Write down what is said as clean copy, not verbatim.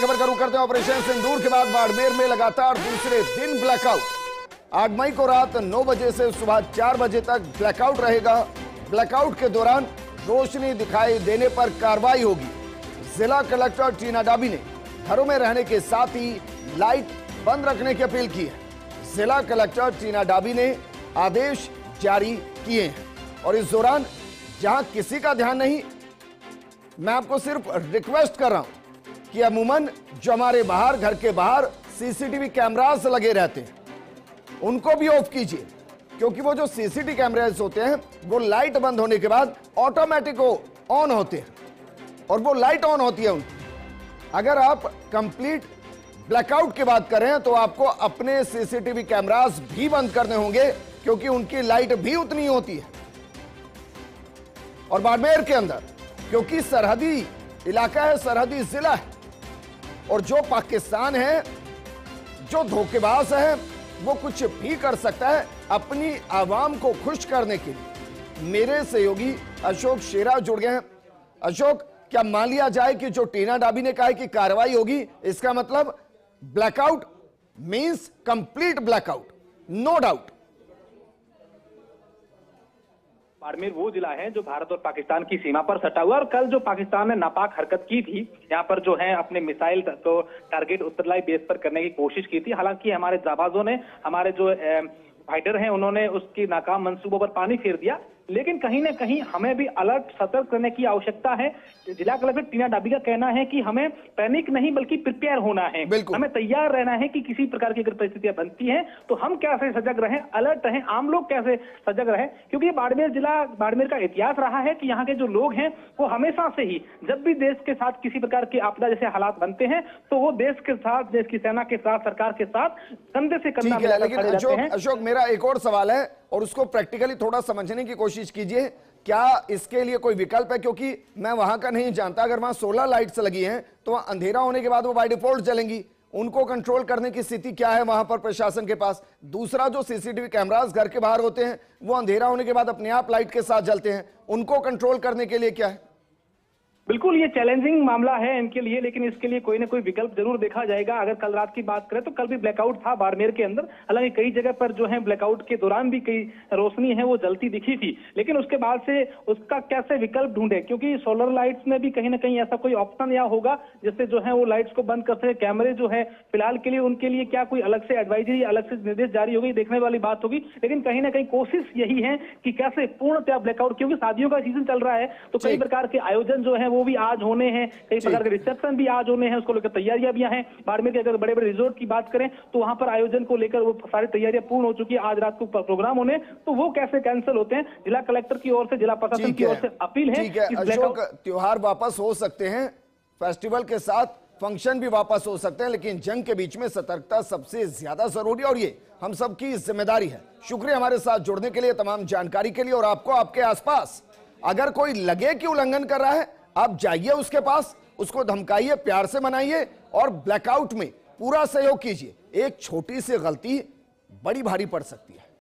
खबर शुरू करते हैं ऑपरेशन सिंदूर के बाद बाड़मेर में लगातार दूसरे दिन ब्लैकआउट। 8 मई को रात 9 बजे से सुबह 4 बजे तक ब्लैकआउट रहेगा। ब्लैकआउट के दौरान रोशनी दिखाई देने पर कार्रवाई होगी। जिला कलेक्टर टीना डाबी ने घरों में रहने के साथ ही लाइट बंद रखने की अपील की है। जिला कलेक्टर टीना डाबी ने आदेश जारी किए हैं और इस दौरान जहां किसी का ध्यान नहीं, मैं आपको सिर्फ रिक्वेस्ट कर रहा हूं कि अमूमन जो हमारे बाहर, घर के बाहर सीसीटीवी कैमरास लगे रहते हैं, उनको भी ऑफ कीजिए, क्योंकि वो जो सीसीटीवी कैमरास होते हैं वो लाइट बंद होने के बाद ऑटोमेटिक ऑन होते हैं और वो लाइट ऑन होती है उनकी। अगर आप कंप्लीट ब्लैकआउट की बात करें तो आपको अपने सीसीटीवी कैमरास भी बंद करने होंगे, क्योंकि उनकी लाइट भी उतनी होती है। और बाड़मेर के अंदर क्योंकि सरहदी इलाका है, सरहदी जिला है, और जो पाकिस्तान है, जो धोखेबाज है, वो कुछ भी कर सकता है अपनी आवाम को खुश करने के लिए। मेरे सहयोगी अशोक शेरा जुड़ गए हैं। अशोक, क्या मान लिया जाए कि जो टीना डाबी ने कहा है कि कार्रवाई होगी, इसका मतलब blackout means complete blackout, no doubt? Barmer वो जिला है जो भारत और पाकिस्तान की सीमा पर सटा हुआ, और कल जो पाकिस्तान ने नापाक हरकत की थी, यहाँ पर जो है अपने मिसाइल तो टारगेट उत्तरलाई बेस पर करने की कोशिश की थी। हालांकि हमारे जाबाजों ने, हमारे जो फाइटर हैं, उन्होंने उसकी नाकाम मंसूबों पर पानी फेर दिया। लेकिन कहीं ना कहीं हमें भी अलर्ट, सतर्क करने की आवश्यकता है। जिला कलेक्टर टीना डाबी का कहना है कि हमें पैनिक नहीं बल्कि प्रिपेयर होना है, हमें तैयार रहना है कि किसी प्रकार की अगर परिस्थितियां बनती हैं तो हम कैसे सजग रहें, अलर्ट रहें, आम लोग कैसे सजग रहें। क्योंकि ये बाड़मेर जिला, बाड़मेर का इतिहास रहा है कि यहाँ के जो लोग हैं वो हमेशा से ही जब भी देश के साथ किसी प्रकार की आपदा जैसे हालात बनते हैं तो वो देश के साथ, देश की सेना के साथ, सरकार के साथ कंधे से कंधा मिलाकर खड़े रहते हैं। अशोक, मेरा एक और सवाल है और उसको प्रैक्टिकली थोड़ा समझने की कोशिश कीजिए। क्या इसके लिए कोई विकल्प है? क्योंकि मैं वहां का नहीं जानता। अगर वहां 16 लाइट्स लगी हैं तो अंधेरा होने के बाद वो बाय डिफॉल्ट जलेंगी, उनको कंट्रोल करने की स्थिति क्या है वहां पर प्रशासन के पास? दूसरा, जो सीसीटीवी कैमरास घर के बाहर होते हैं वो अंधेरा होने के बाद अपने आप लाइट के साथ जलते हैं, उनको कंट्रोल करने के लिए क्या है? बिल्कुल ये चैलेंजिंग मामला है इनके लिए, लेकिन इसके लिए कोई ना कोई विकल्प जरूर देखा जाएगा। अगर कल रात की बात करें तो कल भी ब्लैकआउट था बाड़मेर के अंदर। हालांकि कई जगह पर जो है ब्लैकआउट के दौरान भी कई रोशनी है वो जलती दिखी थी, लेकिन उसके बाद से उसका कैसे विकल्प ढूंढे, क्योंकि सोलर लाइट्स में भी कहीं ना कहीं ऐसा कोई ऑप्शन या होगा जिससे जो है वो लाइट्स को बंद कर सके। कैमरे जो है फिलहाल के लिए उनके लिए क्या कोई अलग से एडवाइजरी, अलग से निर्देश जारी होगी, देखने वाली बात होगी। लेकिन कहीं ना कहीं कोशिश यही है कि कैसे पूर्णतः ब्लैकआउट, क्योंकि शादियों का सीजन चल रहा है तो कई प्रकार के आयोजन जो है वो भी आज होने हैं, कई प्रकार के रिसेप्शन भी आज होने हैं, उसको लेकर तैयारियां भी हैं। बाड़मेर के अगर बड़े बड़े रिजोर्ट की बात करें तो वहां पर आयोजन को लेकर वो सारी तैयारियां पूर्ण हो चुकी है। आज रात को प्रोग्राम होने, तो वो कैसे कैंसिल होते हैं? जिला कलेक्टर की ओर से, जिला प्रशासन की ओर से अपील है। अशोक, त्योहार वापस हो सकते हैं, फेस्टिवल के साथ फंक्शन भी वापस हो सकते हैं, लेकिन जंग के बीच में सतर्कता सबसे ज्यादा जरूरी है और ये हम सबकी जिम्मेदारी है। शुक्रिया हमारे साथ जुड़ने के लिए, तमाम जानकारी के लिए। और आपको आपके आसपास अगर कोई लगे कि उल्लंघन कर रहा है, आप जाइए उसके पास, उसको धमकाइए, प्यार से मनाइए और ब्लैकआउट में पूरा सहयोग कीजिए। एक छोटी सी गलती बड़ी भारी पड़ सकती है।